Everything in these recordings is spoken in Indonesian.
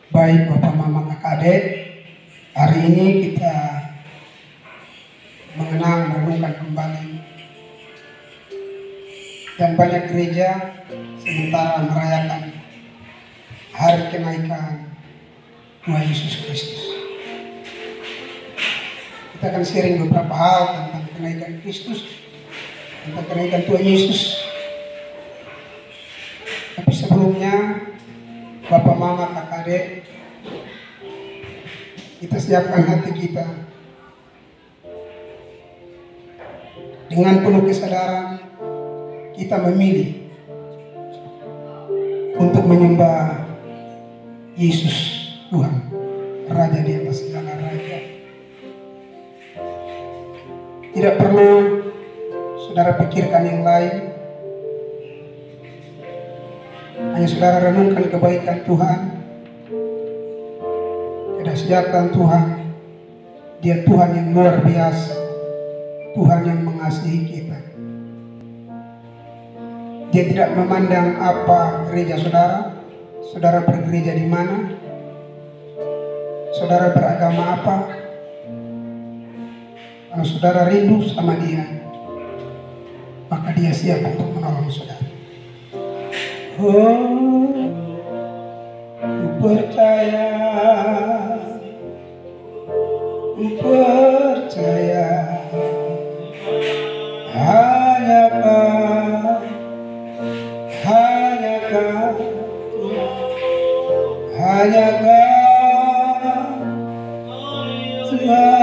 Baik Bapak Mama Kakak Adik, hari ini kita mengenang merenungkan kembali dan banyak gereja sementara merayakan hari kenaikan Tuhan Yesus Kristus. Kita akan sharing beberapa hal tentang kenaikan Kristus, tentang kenaikan Tuhan Yesus. Tapi sebelumnya, Bapak Mama Kakak Adik, kita siapkan hati kita dengan penuh kesadaran. Kita memilih untuk menyembah Yesus Tuhan, Raja di atas segala raja. Tidak perlu saudara pikirkan yang lain, hanya saudara renungkan kebaikan Tuhan, kedahsyatan Tuhan. Dia Tuhan yang luar biasa, Tuhan yang mengasihi kita. Dia tidak memandang apa gereja saudara, saudara bergereja di mana, saudara beragama apa. Kalau saudara rindu sama Dia, maka Dia siap untuk menolong saudara. Oh, ku percaya, ku percaya, hanyakah Tuhan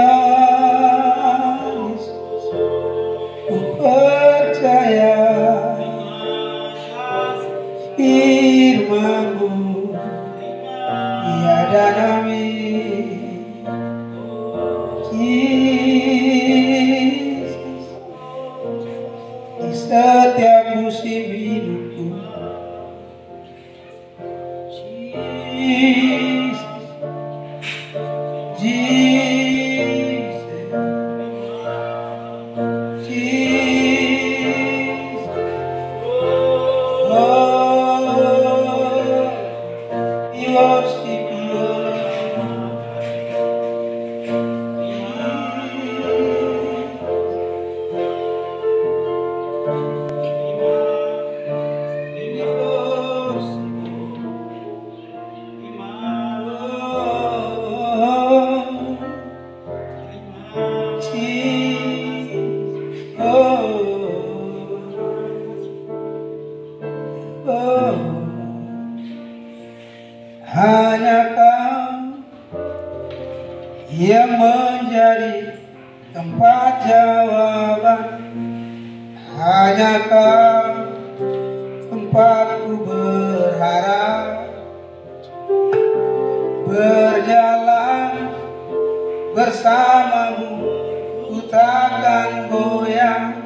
Yesus, ku percaya firman-Mu tiada nami. Yesus, di setiap musim hidupku, Jesus, Jesus, Jesus, oh, we worship you, hanya Kau yang menjadi tempat jawaban, hanya Kau tempatku berharap, berjalan bersama-Mu ku takkan goyang,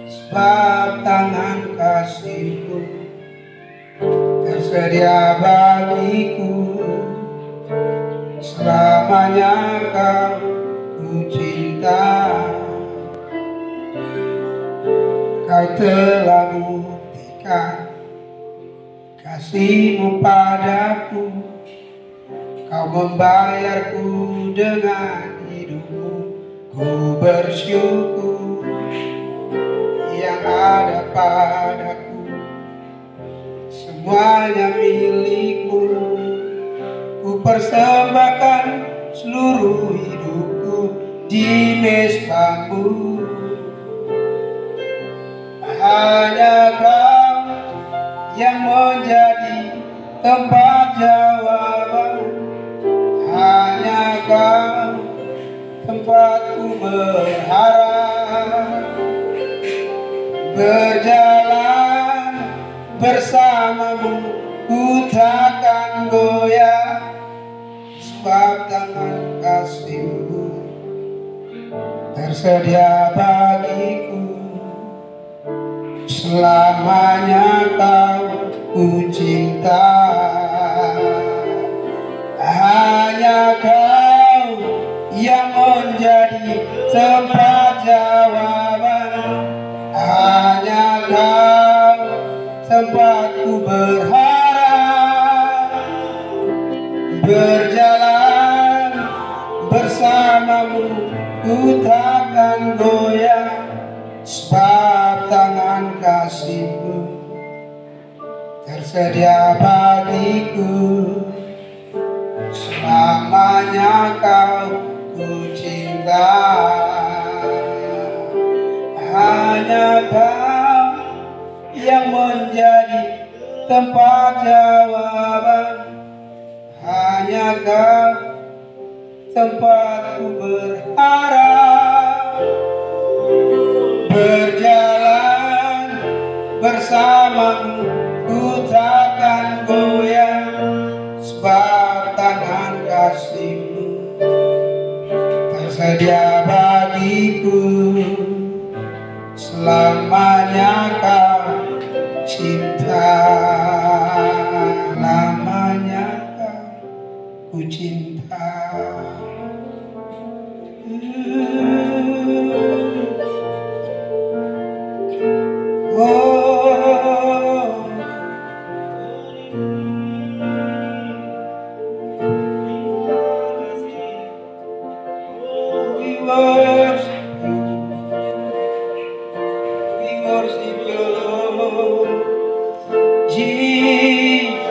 sebab tangan kasih-Mu tersedia bagiku. Selamanya Kau ku cinta, Kau telah buktikan kasih-Mu padaku. Kau membayarku dengan hidup-Mu, ku bersyukur yang ada padaku semuanya milik-Mu. Ku persembahkan seluruh hidupku di mesbah-Mu. Hanya Kau yang menjadi tempat jawaban, hanya Kau tempatku berharap, berjalan bersama-Mu ku takkan goyah, sebab tangan kasih-Mu tersedia bagiku. Selamanya Kau ku cinta, hanya Kau yang menjadi tempat jawaban, hanya Kau tempatku berharap, ku takkan goyah, sebab tangan kasih-Mu tersedia bagiku. Selamanya Kau ku cinta, hanya Kau yang menjadi tempat jawaban, hanya Kau tempatku berharap. Berjalan bersamamu ku takkan goyah, sebab tangan kasih-Mu tersedia bagiku. Selamanya Kau cinta, lamanya Kau ku cinta. We worship you, Lord. Jesus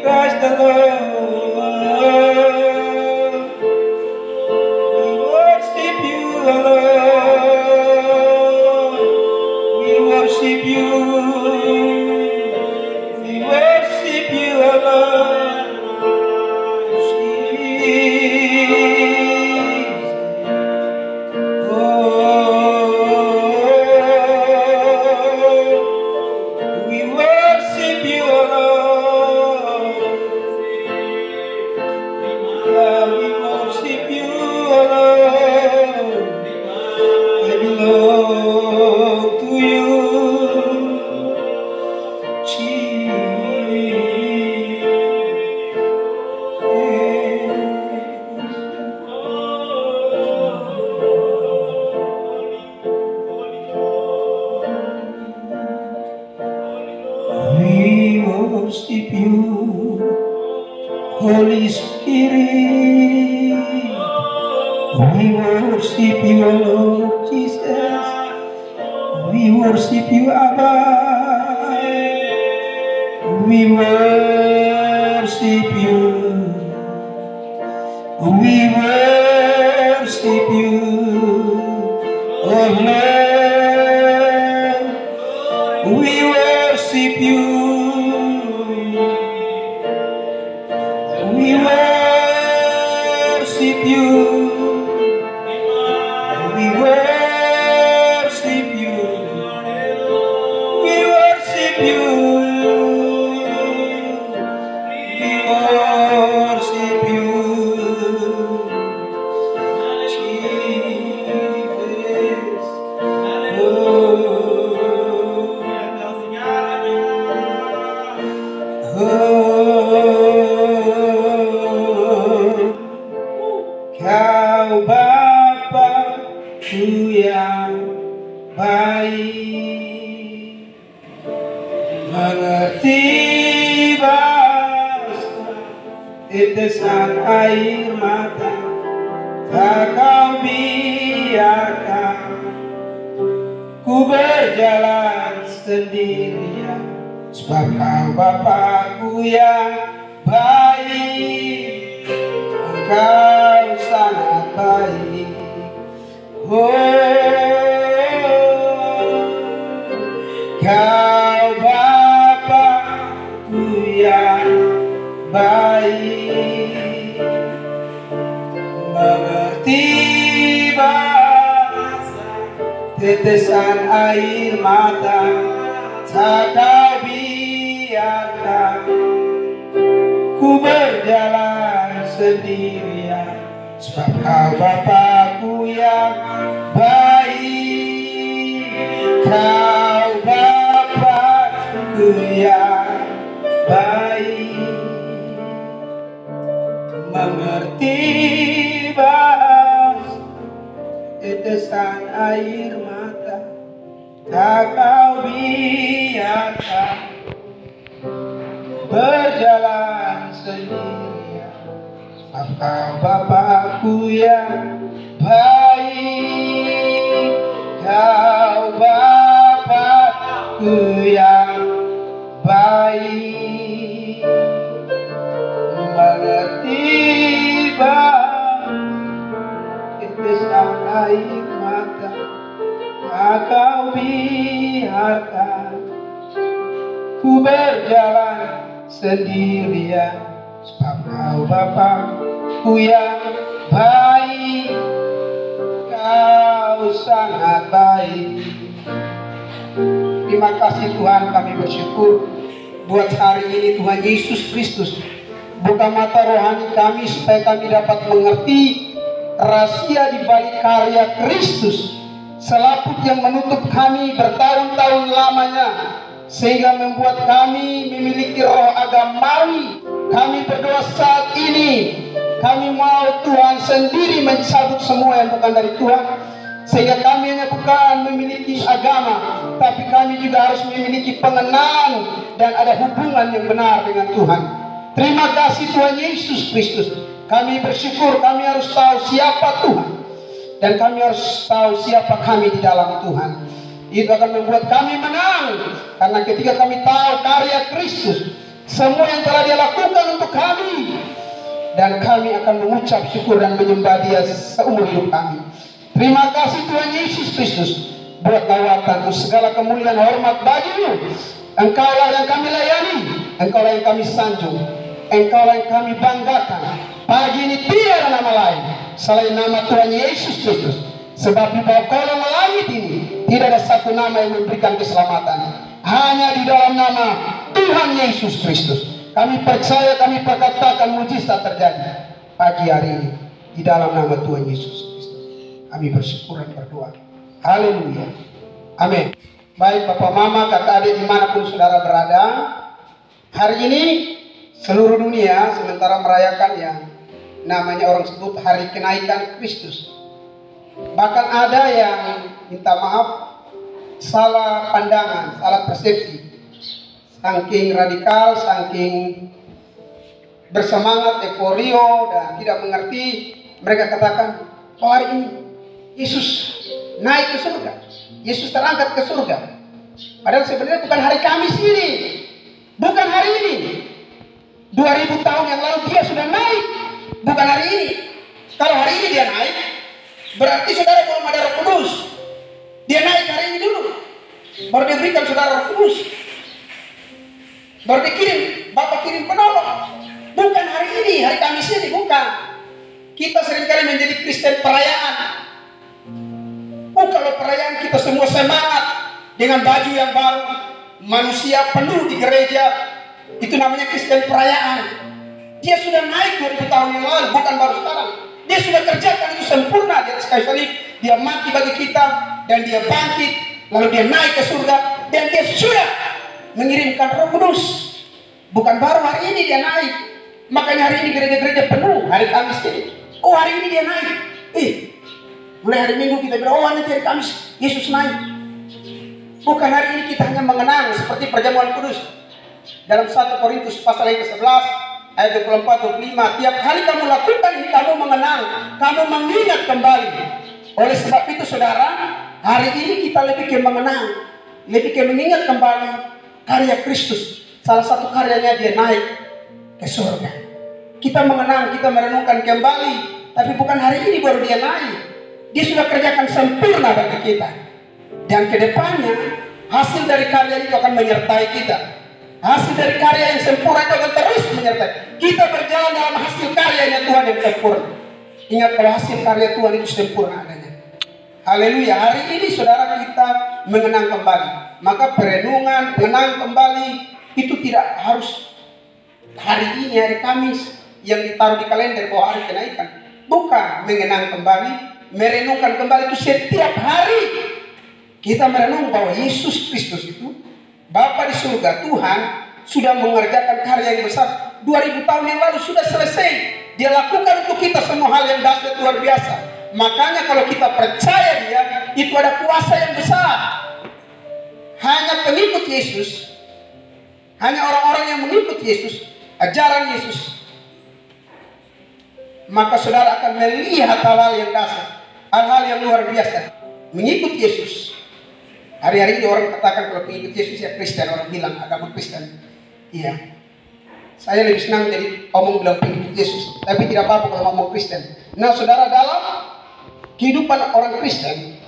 Christ the Lord. We worship you, Lord. We worship you. We worship you, Lord. We worship you, Holy Spirit. We worship you, Lord Jesus. We worship you, Abba. We worship you. We worship you, oh Lord. We worship you. We worship you. We worship you. We worship you. We worship you. Jesus. Kau Bapa-Ku yang baik, mengerti bahasa tetesan air mata, tak Kau biarkan ku berjalan sendirian, sebab Kau Bapa-Ku yang baik, Engkau sangat baik. Kau Bapa-Ku yang baik, mengerti bahasa tetesan air mata, tak Kau biarkan ku berjalan sendirian, sebab Kau Bapa-Ku yang baik. Kau Bapa-Ku yang baik, mengerti bahasa tetesan air mata, tak Kau biarkan berjalan sendirian, sebab Kau Bapa-Ku yang baik, Kau Bapa-Ku yang baik, mengerti tetesan air mata Kau biarkan ku berjalan sendirian, sebab Kau Bapa-Ku yang baik, Kau sangat baik. Terima kasih Tuhan, kami bersyukur buat hari ini Tuhan Yesus Kristus. Buka mata rohani kami supaya kami dapat mengerti rahasia di balik karya Kristus, selaput yang menutup kami bertahun-tahun lamanya, sehingga membuat kami memiliki roh agamawi. Kami berdoa saat ini, kami mau Tuhan sendiri mencabut semua yang bukan dari Tuhan, sehingga kami hanya bukan memiliki agama, tapi kami juga harus memiliki pengenalan dan ada hubungan yang benar dengan Tuhan. Terima kasih Tuhan Yesus Kristus. Kami bersyukur, kami harus tahu siapa Tuhan, dan kami harus tahu siapa kami di dalam Tuhan. Itu akan membuat kami menang, karena ketika kami tahu karya Kristus, semua yang telah Dia lakukan untuk kami, dan kami akan mengucap syukur dan menyembah Dia seumur hidup kami. Terima kasih Tuhan Yesus Kristus buat lawatan, segala kemuliaan hormat bagi-Mu. Engkaulah yang kami layani, Engkaulah yang kami sanjung, Engkaulah yang kami banggakan. Pagi ini tidak ada nama lain selain nama Tuhan Yesus Kristus, sebab di bawah kolong langit ini tidak ada satu nama yang memberikan keselamatan, hanya di dalam nama Tuhan Yesus Kristus. Kami percaya, kami perkatakan mujizat terjadi pagi hari ini di dalam nama Tuhan Yesus Kristus. Kami bersyukur dan berdoa. Haleluya. Amin. Baik Bapak Mama, kakak adik dimanapun saudara berada, hari ini seluruh dunia sementara merayakan yang namanya orang sebut hari kenaikan Kristus. Bahkan ada yang minta maaf, salah pandangan, salah persepsi, saking radikal, saking bersemangat, euforio dan tidak mengerti. Mereka katakan, oh hari ini Yesus naik ke surga, Yesus terangkat ke surga. Padahal sebenarnya bukan hari Kamis ini, bukan hari ini. 2000 tahun yang lalu Dia sudah naik, bukan hari ini. Kalau hari ini Dia naik, berarti saudara belum ada Roh Kudus. Dia naik hari ini dulu, baru diberikan saudara Roh Kudus, baru dikirim, Bapak kirim penolong. Bukan hari ini, hari Kamis ini, bukan. Kita seringkali menjadi Kristen perayaan. Oh, kalau perayaan kita semua semangat dengan baju yang baru, manusia penuh di gereja, itu namanya Kristen perayaan. Dia sudah naik 2000 tahun yang lalu, bukan baru sekarang. Dia sudah kerjakan itu sempurna di atas kayu salib. Dia mati bagi kita, dan Dia bangkit, lalu Dia naik ke surga, dan Dia sudah mengirimkan Roh Kudus. Bukan baru hari ini Dia naik. Makanya hari ini gereja-gereja penuh hari Kamis ini. Oh, hari ini Dia naik. Mulai hari Minggu kita bilang, oh nanti hari Kamis Yesus naik. Bukan hari ini kita hanya mengenang seperti perjamuan kudus. Dalam 1 Korintus pasal yang ke-11 ayat 24-25, tiap kali kamu lakukan ini, kamu mengenang, kamu mengingat kembali. Oleh sebab itu saudara, hari ini kita lebih ke mengenang, lebih ke mengingat kembali karya Kristus. Salah satu karyanya Dia naik ke surga. Kita mengenang, kita merenungkan kembali, tapi bukan hari ini baru Dia naik. Dia sudah kerjakan sempurna bagi kita. Dan kedepannya hasil dari karya itu akan menyertai kita. Hasil dari karya yang sempurna itu akan terus menyertai kita. Berjalan dalam hasil karyanya Tuhan yang sempurna. Ingat, kalau hasil karya Tuhan itu sempurna adanya. Haleluya. Hari ini saudara kita mengenang kembali. Maka perenungan, mengenang kembali itu tidak harus hari ini, hari Kamis yang ditaruh di kalender bahwa hari kenaikan. Bukan, mengenang kembali, merenungkan kembali itu setiap hari. Kita merenung bahwa Yesus Kristus itu Bapa di surga, Tuhan sudah mengerjakan karya yang besar 2000 tahun yang lalu, sudah selesai. Dia lakukan untuk kita semua hal yang dahsyat luar biasa. Makanya kalau kita percaya Dia, itu ada kuasa yang besar. Hanya pengikut Yesus, hanya orang-orang yang mengikut Yesus, ajaran Yesus, maka saudara akan melihat hal-hal yang dahsyat. hal-hal yang luar biasa. Mengikut Yesus. Hari-hari ini orang katakan kalau mengikut Yesus ya Kristen, orang bilang agama Kristen. Iya. Saya lebih senang jadi bilang pengikut Yesus, tapi tidak apa-apa kalau ngomong Kristen. Nah, saudara, dalam kehidupan orang Kristen,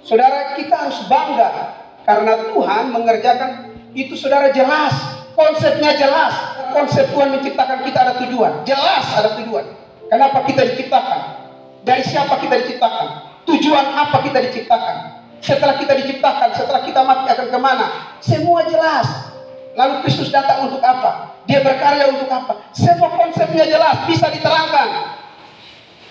saudara, kita harus bangga karena Tuhan mengerjakan itu. Saudara, jelas, konsepnya jelas. Konsep Tuhan menciptakan kita ada tujuan, jelas ada tujuan. Kenapa kita diciptakan? Dari siapa kita diciptakan? Tujuan apa kita diciptakan? Setelah kita diciptakan, setelah kita mati akan kemana? Semua jelas. Lalu Kristus datang untuk apa? Dia berkarya untuk apa? Semua konsepnya jelas, bisa diterangkan.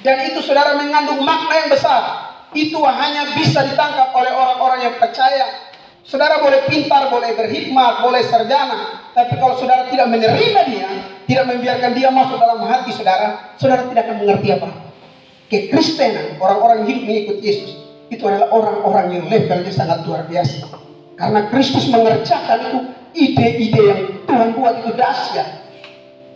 Dan itu saudara mengandung makna yang besar. Itu hanya bisa ditangkap oleh orang-orang yang percaya. Saudara boleh pintar, boleh berhikmat, boleh sarjana, tapi kalau saudara tidak menerima dia, tidak membiarkan dia masuk dalam hati saudara, saudara tidak akan mengerti apa. Kekristenan, orang-orang hidup mengikut Yesus, itu adalah orang-orang yang levelnya sangat luar biasa. Karena Kristus mengerjakan itu, ide-ide yang Tuhan buat itu dahsyat.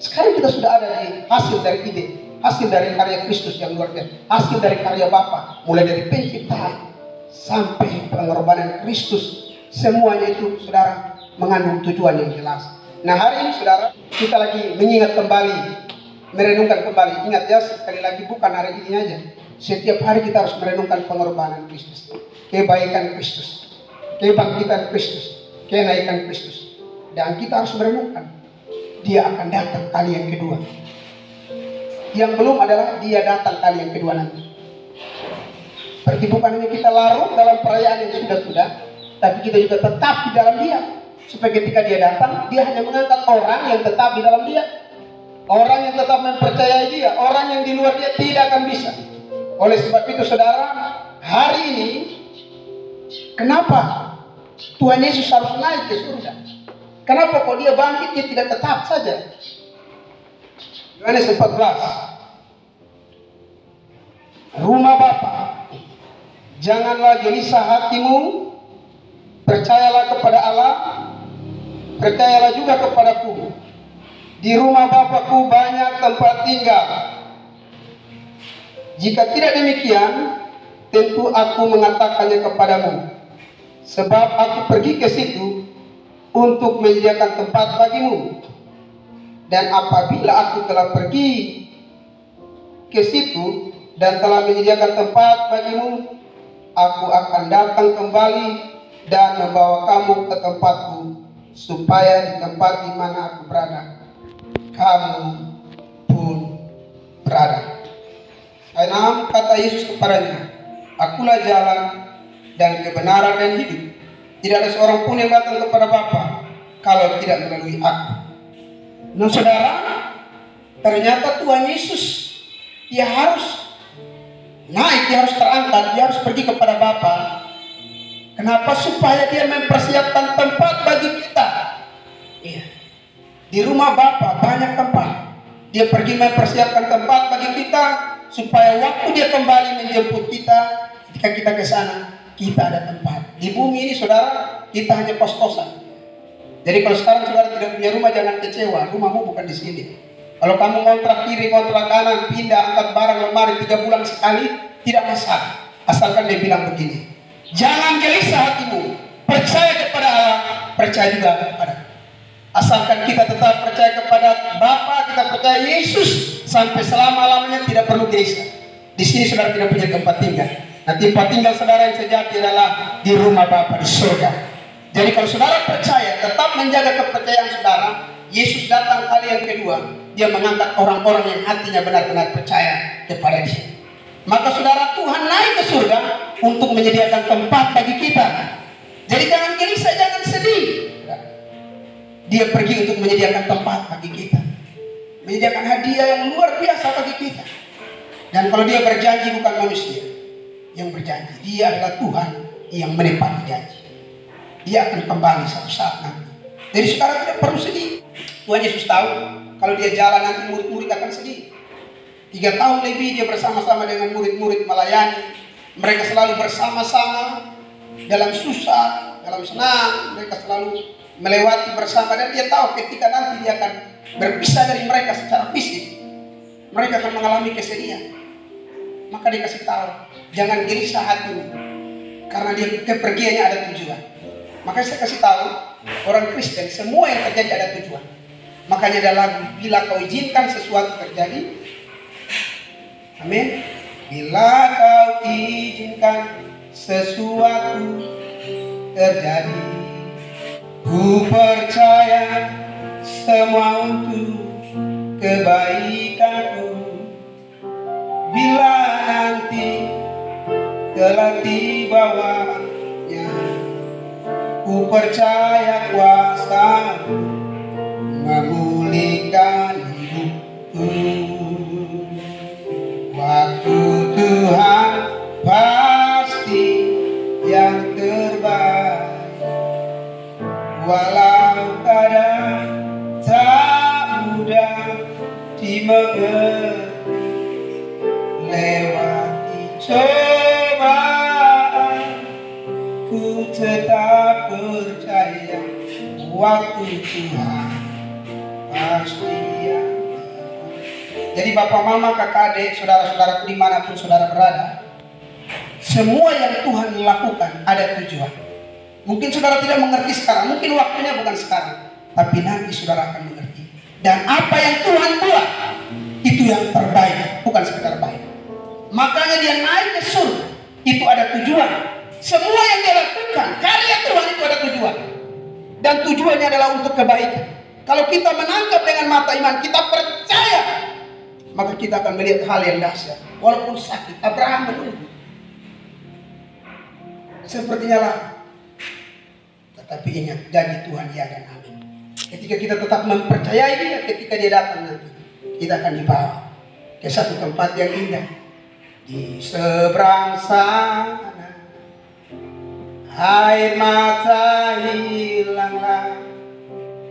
Sekarang kita sudah ada di hasil dari ide, hasil dari karya Kristus yang luar biasa, hasil dari karya Bapa, mulai dari penciptaan sampai pengorbanan Kristus, semuanya itu saudara mengandung tujuan yang jelas. Nah, hari ini saudara kita lagi mengingat kembali, merenungkan kembali. Ingat ya, sekali lagi bukan hari ini aja. Setiap hari kita harus merenungkan pengorbanan Kristus, kebaikan Kristus, kebangkitan Kristus, kenaikan Kristus. Dan kita harus merenungkan, dia akan datang kali yang kedua. Yang belum adalah dia datang kali yang kedua nanti. Berarti bukan hanya kita larut dalam perayaan yang sudah-sudah, tapi kita juga tetap di dalam dia. Supaya ketika dia datang, dia hanya mengangkat orang yang tetap di dalam dia. Orang yang tetap mempercayai dia. Orang yang di luar dia tidak akan bisa. Oleh sebab itu saudara, hari ini kenapa Tuhan Yesus harus naik ke surga? Kenapa kalau dia bangkit dia tidak tetap saja? Yohanes 14. Rumah Bapa, janganlah gelisah hatimu, percayalah kepada Allah, percayalah juga kepadaku. Di rumah Bapa-Ku banyak tempat tinggal. Jika tidak demikian, tentu aku mengatakannya kepadamu. Sebab aku pergi ke situ untuk menyediakan tempat bagimu. Dan apabila aku telah pergi ke situ dan telah menyediakan tempat bagimu, aku akan datang kembali dan membawa kamu ke tempatku, supaya di tempat di mana aku berada, kamu pun berada. Ayat 6, kata Yesus kepadanya, akulah jalan dan kebenaran dan hidup. Tidak ada seorang pun yang datang kepada Bapa kalau tidak melalui aku. Nah saudara, ternyata Tuhan Yesus dia harus naik, dia harus terangkat, dia harus pergi kepada Bapa. Kenapa? Supaya dia mempersiapkan tempat bagi kita. Iya. Di rumah Bapa banyak tempat. Dia pergi mempersiapkan tempat bagi kita, supaya waktu dia kembali menjemput kita, ketika kita ke sana, kita ada tempat. Di bumi ini saudara, kita hanya kos-kosan. Jadi kalau sekarang saudara tidak punya rumah, jangan kecewa. Rumahmu bukan di sini. Kalau kamu kontrak kiri, kontrak kanan, pindah, angkat barang lemari 3 bulan sekali, tidak masalah. Asalkan dia bilang begini, jangan gelisah hatimu, percaya kepada Allah, percaya juga kepada. Asalkan kita tetap percaya kepada Bapa, kita percaya Yesus, sampai selama-lamanya tidak perlu gelisah. Di sini saudara tidak punya tempat tinggal. Nah, tempat tinggal saudara yang sejati adalah di rumah Bapa di surga. Jadi kalau saudara percaya, tetap menjaga kepercayaan saudara, Yesus datang kali yang kedua, dia mengangkat orang-orang yang hatinya benar-benar percaya kepada dia. Maka saudara, Tuhan naik ke surga untuk menyediakan tempat bagi kita. Jadi jangan gelisah, jangan sedih. Dia pergi untuk menyediakan tempat bagi kita, menyediakan hadiah yang luar biasa bagi kita. Dan kalau dia berjanji, bukan manusia yang berjanji, dia adalah Tuhan yang menepati janji. Dia akan kembali satu saat nanti. Jadi sekarang tidak perlu sedih. Tuhan Yesus tahu kalau dia jalan nanti murid-murid akan sedih. 3 tahun lebih dia bersama-sama dengan murid-murid melayani. Mereka selalu bersama-sama dalam susah, dalam senang. Mereka selalu melewati bersama. Dan dia tahu ketika nanti dia akan berpisah dari mereka secara fisik, mereka akan mengalami kesedihan. maka dikasih tahu, jangan gelisah hatimu, karena dia kepergiannya ada tujuan. Maka saya kasih tahu orang Kristen, semua yang terjadi ada tujuan. Makanya dalam bila kau izinkan sesuatu terjadi, amin. Bila kau izinkan sesuatu terjadi, ku percaya semua untuk kebaikanku. Bila nanti telah tiba waktunya, ku percaya kuasa memulihkan hidupku. Waktu Tuhan pasti yang terbaik, walau kadang tak mudah dimengerti. Lewati cobaan, ku tetap percaya waktu Tuhan pasti yang terbaik. Jadi bapak, mama, kakak, adik, saudara-saudaraku dimanapun saudara berada, semua yang Tuhan lakukan ada tujuan. Mungkin saudara tidak mengerti sekarang, mungkin waktunya bukan sekarang, tapi nanti saudara akan mengerti. Dan apa yang Tuhan buat itu yang terbaik, bukan sekedar baik. Makanya dia naik ke surga, itu ada tujuan. Semua yang dia lakukan, karya Tuhan itu ada tujuan. Dan tujuannya adalah untuk kebaikan. Kalau kita menangkap dengan mata iman, kita percaya, maka kita akan melihat hal yang dahsyat. Walaupun sakit, Abraham menunggu. Sepertinya lah, tetapi ingat, janji Tuhan ya dan amin. Ketika kita tetap mempercayai dia, ketika dia datang nanti, kita akan dibawa ke satu tempat yang indah. Di seberang sana air mata hilanglah,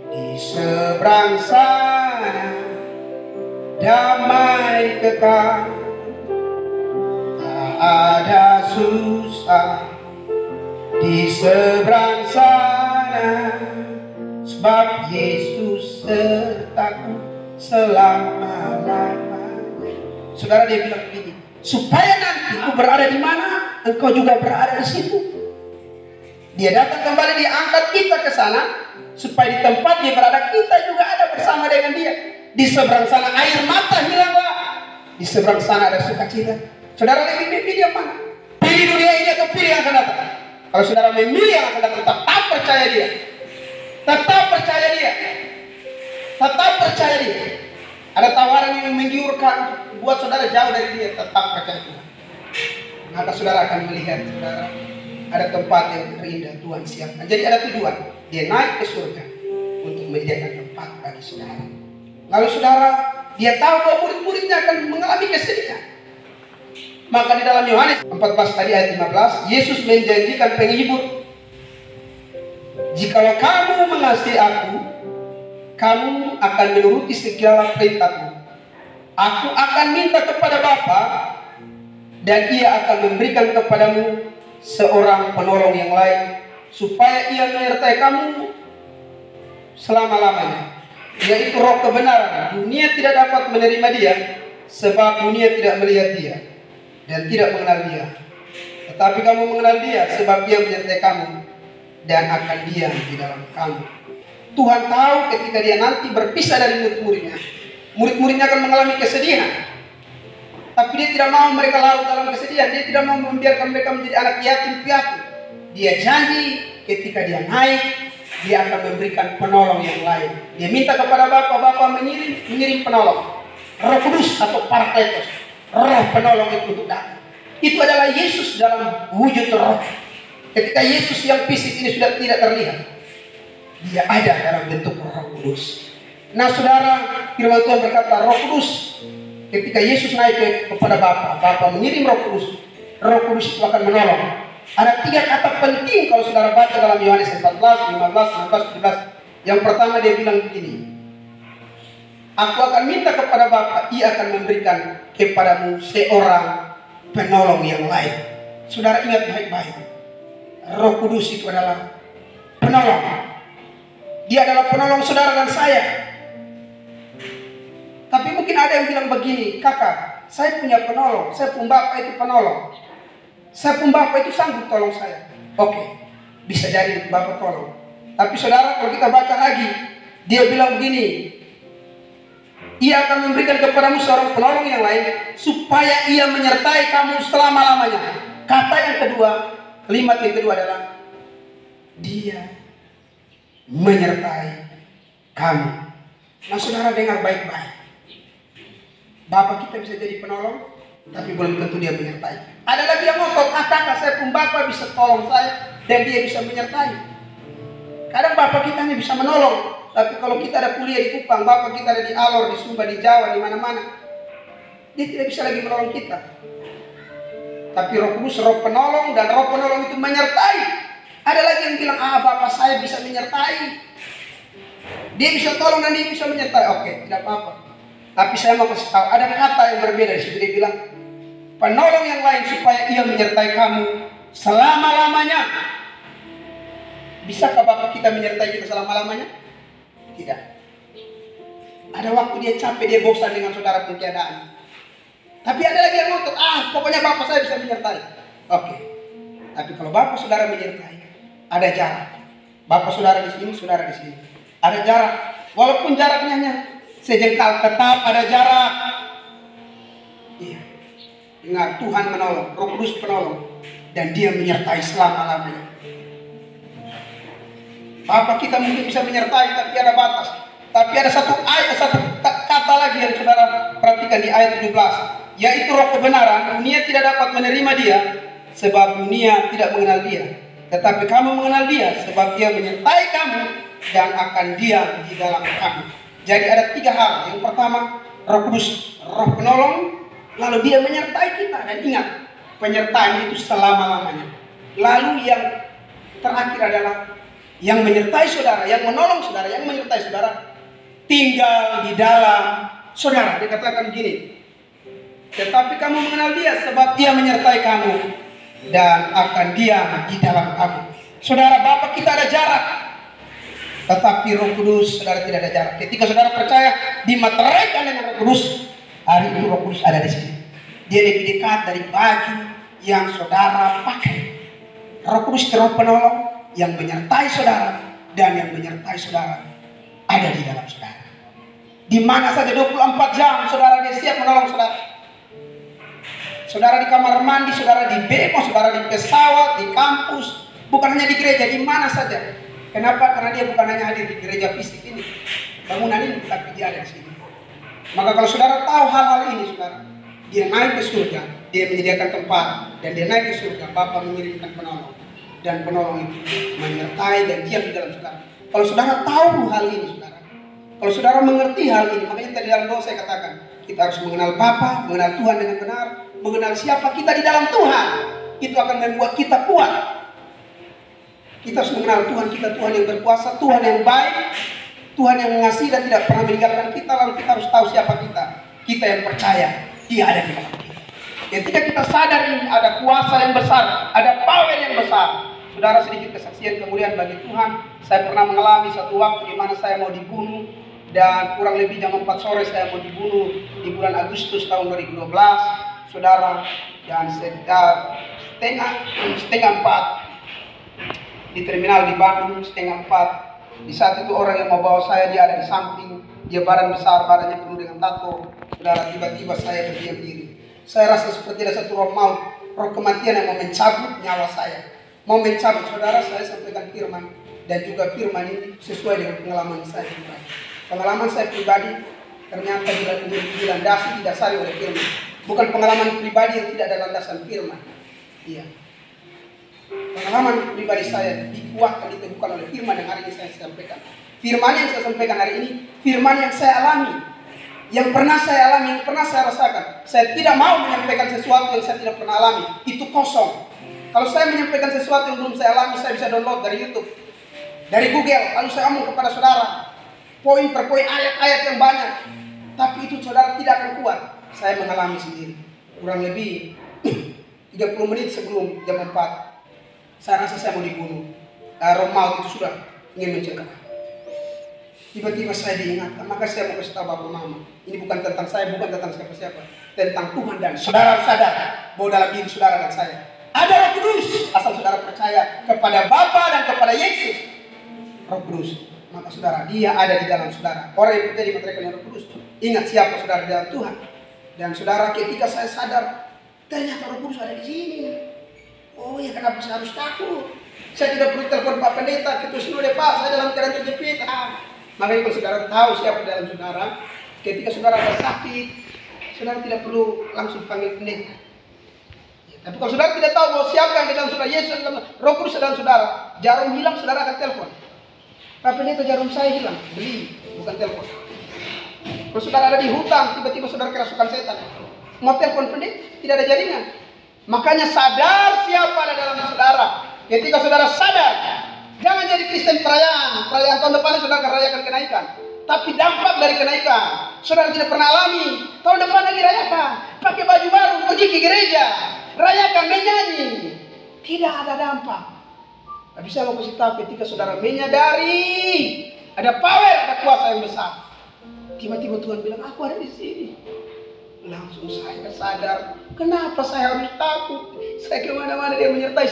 di seberang sana damai kekal. Tak ada susah di seberang sana, sebab Yesus sertaku selama-lamanya. Saudara, dia bilang begini, supaya nanti aku berada di mana, engkau juga berada di situ. Dia datang kembali, dia angkat kita ke sana, supaya di tempat dia berada, kita juga ada bersama dengan dia. Di seberang sana air mata hilanglah, di seberang sana ada sukacita. Saudara lebih memilih yang mana? Pilih dunia ini atau pilih yang akan datang? Kalau saudara memilih yang akan datang, tetap percaya dia. Tetap percaya dia. Tetap percaya dia. Ada tawaran yang menggiurkan buat saudara jauh dari dia, tetap percaya Tuhan. Maka saudara akan melihat, saudara, ada tempat yang terindah Tuhan siapkan. Jadi ada tujuan. Dia naik ke surga untuk menyediakan tempat bagi saudara. Lalu saudara, dia tahu bahwa murid-muridnya akan mengalami kesedihan. Maka di dalam Yohanes 14 tadi ayat 15, Yesus menjanjikan penghibur. Jikalau kamu mengasihi aku, kamu akan menuruti segala perintahku. Aku akan minta kepada Bapa, dan Ia akan memberikan kepadamu seorang penolong yang lain, supaya Ia menyertai kamu selama-lamanya, yaitu Roh kebenaran. Dunia tidak dapat menerima Dia, sebab dunia tidak melihat Dia dan tidak mengenal Dia. Tetapi kamu mengenal Dia, sebab Dia menyertai kamu dan akan diam di dalam kamu. Tuhan tahu ketika dia nanti berpisah dari murid-muridnya, murid-muridnya akan mengalami kesedihan. Tapi dia tidak mau mereka larut dalam kesedihan. Dia tidak mau membiarkan mereka menjadi anak yatim piatu. Dia janji ketika dia naik, dia akan memberikan penolong yang lain. Dia minta kepada Bapa mengirim penolong, Roh Kudus atau Parakletos, Roh penolong itu untuk datang. Itu adalah Yesus dalam wujud roh. Ketika Yesus yang fisik ini sudah tidak terlihat, dia ada dalam bentuk Roh Kudus. Nah saudara, firman Tuhan berkata Roh Kudus, ketika Yesus naik kepada Bapa mengirim Roh Kudus. Roh Kudus itu akan menolong. Ada 3 kata penting kalau saudara baca dalam Yohanes 14, 15, 16, 17. Yang pertama dia bilang begini, aku akan minta kepada Bapa, Ia akan memberikan kepadamu seorang penolong yang lain. Saudara ingat baik-baik, Roh Kudus itu adalah penolong. Dia adalah penolong saudara dan saya. Tapi mungkin ada yang bilang begini, kakak, saya punya penolong, saya pun Bapak itu penolong. Saya pun Bapak itu sanggup tolong saya. Oke, bisa jadi Bapak tolong. Tapi saudara, kalau kita baca lagi, dia bilang begini, ia akan memberikan kepadamu seorang penolong yang lain, supaya ia menyertai kamu selama-lamanya. Kata yang kedua, kalimat yang kedua adalah, dia menyertai kamu. Nah saudara dengar baik-baik. Bapak kita bisa jadi penolong, tapi belum tentu dia menyertai. Ada lagi yang ngotot, kakak saya pun Bapak bisa tolong saya, dan dia bisa menyertai. Kadang Bapak kita hanya bisa menolong, tapi kalau kita ada kuliah di Kupang, Bapak kita ada di Alor, di Sumba, di Jawa, di mana-mana, dia tidak bisa lagi menolong kita. Tapi Roh Kudus, Roh penolong, dan Roh penolong itu menyertai. Ada lagi yang bilang, Bapak saya bisa menyertai, dia bisa tolong dan dia bisa menyertai. Oke, tidak apa-apa. Tapi saya mau kasih tahu, ada kata yang berbeda di situ. Dia bilang, penolong yang lain supaya ia menyertai kamu selama-lamanya. Bisakah Bapak kita menyertai kita selama-lamanya? Tidak. Ada waktu dia capek, dia bosan dengan saudara pengkeadaan. Tapi ada lagi yang ngotot, pokoknya Bapak saya bisa menyertai. Oke. Tapi kalau Bapak saudara menyertai, ada jarak. Bapak saudara di sini, saudara di sini. Ada jarak. Walaupun jaraknya hanya sejengkal, tetap ada jarak. Iya. Dengar, Tuhan menolong, Roh Kudus penolong, dan dia menyertai selama-lamanya. Bapak kita mungkin bisa menyertai, tapi ada batas. Tapi ada satu ayat, satu kata lagi yang saudara perhatikan di ayat 17, yaitu roh kebenaran. Dunia tidak dapat menerima dia, sebab dunia tidak mengenal dia. Tetapi kamu mengenal dia, sebab dia menyertai kamu dan akan diam di dalam kamu. Jadi ada 3 hal. Yang pertama, Roh Kudus, Roh penolong, lalu dia menyertai kita. Dan ingat, penyertaan itu selama-lamanya. Lalu yang terakhir adalah yang menyertai saudara, yang menolong saudara, yang menyertai saudara, tinggal di dalam saudara. Dikatakan begini, tetapi kamu mengenal dia, sebab dia menyertai kamu dan akan diam di dalam kamu. Saudara, Bapak kita ada jarak, tetapi Roh Kudus saudara tidak ada jarak. Ketika saudara percaya, dimateraikan dengan Roh Kudus, hari itu Roh Kudus ada di sini. Dia lebih dekat dari baju yang saudara pakai. Roh Kudus Roh penolong yang menyertai saudara, dan yang menyertai saudara ada di dalam saudara. Di mana saja 24 jam saudara dia siap menolong saudara. Saudara di kamar mandi, saudara di bemo, saudara di pesawat, di kampus, bukan hanya di gereja, di mana saja. Kenapa? Karena dia bukan hanya hadir di gereja fisik ini, bangunan ini, tapi dia ada di sini. Maka kalau saudara tahu hal-hal ini, saudara, dia naik ke surga, dia menyediakan tempat, dan dia naik ke surga, Bapa mengirimkan penolong. Dan penolong itu menyertai dan diam di dalam saudara. Kalau saudara tahu hal ini, saudara, kalau saudara mengerti hal ini, makanya tadi dalam doa saya katakan, kita harus mengenal Bapa, mengenal Tuhan dengan benar, mengenal siapa kita di dalam Tuhan. Itu akan membuat kita kuat. Kita harus mengenal Tuhan kita, Tuhan yang berkuasa, Tuhan yang baik, Tuhan yang mengasihi dan tidak pernah meninggalkan kita. Lalu kita harus tahu siapa kita. Kita yang percaya, dia ada di dalam kita. Ketika kita sadar ini ada kuasa yang besar, ada power yang besar. Saudara, sedikit kesaksian kemuliaan bagi Tuhan. Saya pernah mengalami satu waktu di mana saya mau dibunuh, dan kurang lebih jam 4 sore saya mau dibunuh di bulan Agustus tahun 2012, saudara. Dan setengah 4 di terminal di Bandung, setengah 4. Di saat itu orang yang mau bawa saya, dia ada di samping, dia badan besar, badannya penuh dengan tato. Saudara, tiba-tiba saya berdiam diri. Saya rasa seperti ada satu roh maut, roh kematian yang mau mencabut nyawa saya. Mau mencabut, saudara. Saya sampaikan firman, dan juga firman ini sesuai dengan pengalaman saya pribadi. Pengalaman saya pribadi ternyata dilandasi, didasari oleh firman. Bukan pengalaman pribadi yang tidak ada landasan firman. Iya. Pengalaman pribadi saya dikuatkan, diteguhkan oleh firman yang hari ini saya sampaikan. Firman yang saya sampaikan hari ini, firman yang saya alami, yang pernah saya alami, yang pernah saya rasakan. Saya tidak mau menyampaikan sesuatu yang saya tidak pernah alami. Itu kosong. Kalau saya menyampaikan sesuatu yang belum saya alami, saya bisa download dari YouTube, dari Google, lalu saya omong kepada saudara, poin per poin, ayat-ayat yang banyak. Tapi itu saudara tidak akan kuat. Saya mengalami sendiri. Kurang lebih 30 menit sebelum jam 4, saya rasa saya mau dibunuh. Roh maut itu sudah ingin mencegah. Tiba-tiba saya diingatkan, maka saya mau kasih tahu Bapak Mama. Ini bukan tentang saya, bukan tentang siapa-siapa. Tentang Tuhan dan saudara sadar bahwa dalam diri saudara dan saya ada Roh Kudus. Asal saudara percaya kepada Bapa dan kepada Yesus, Roh Kudus, maka saudara, dia ada di dalam saudara. Orang yang percaya dimeteraikan Roh Kudus. Ingat siapa saudara di dalam Tuhan. Dan saudara, ketika saya sadar, ternyata Roh Kudus ada di sini. Oh ya, kenapa saya harus takut? Saya tidak perlu telepon Pak Pendeta, ketua sinode, Pak, saya dalam keadaan terjepit. Makanya kalau saudara tahu siapa dalam saudara, ketika saudara ada sakit, saudara tidak perlu langsung panggil pendeta. Ya, tapi kalau saudara tidak tahu bahwa siapa yang di dalam saudara, Yesus dalam Roh Kudus dalam saudara, jarum hilang, saudara akan telepon. Pak Pendeta, jarum saya hilang, beli, bukan telepon. Kalau saudara ada di hutan, tiba-tiba saudara kerasukan setan, mau telepon pendeta, tidak ada jaringan. Makanya sadar siapa ada dalam saudara. Ketika saudara sadar, jangan jadi Kristen perayaan tahun depan saudara akan rayakan kenaikan. Tapi dampak dari kenaikan saudara tidak pernah alami. Tahun depan lagi rayakan, pakai baju baru, pergi ke gereja, rayakan, menyanyi. Tidak ada dampak. Tapi saya mau kasih tahu, ketika saudara menyadari ada power, ada kuasa yang besar, tiba-tiba Tuhan bilang, aku ada di sini. Langsung saya sadar, kenapa saya harus takut? Saya kemana-mana dia menyertai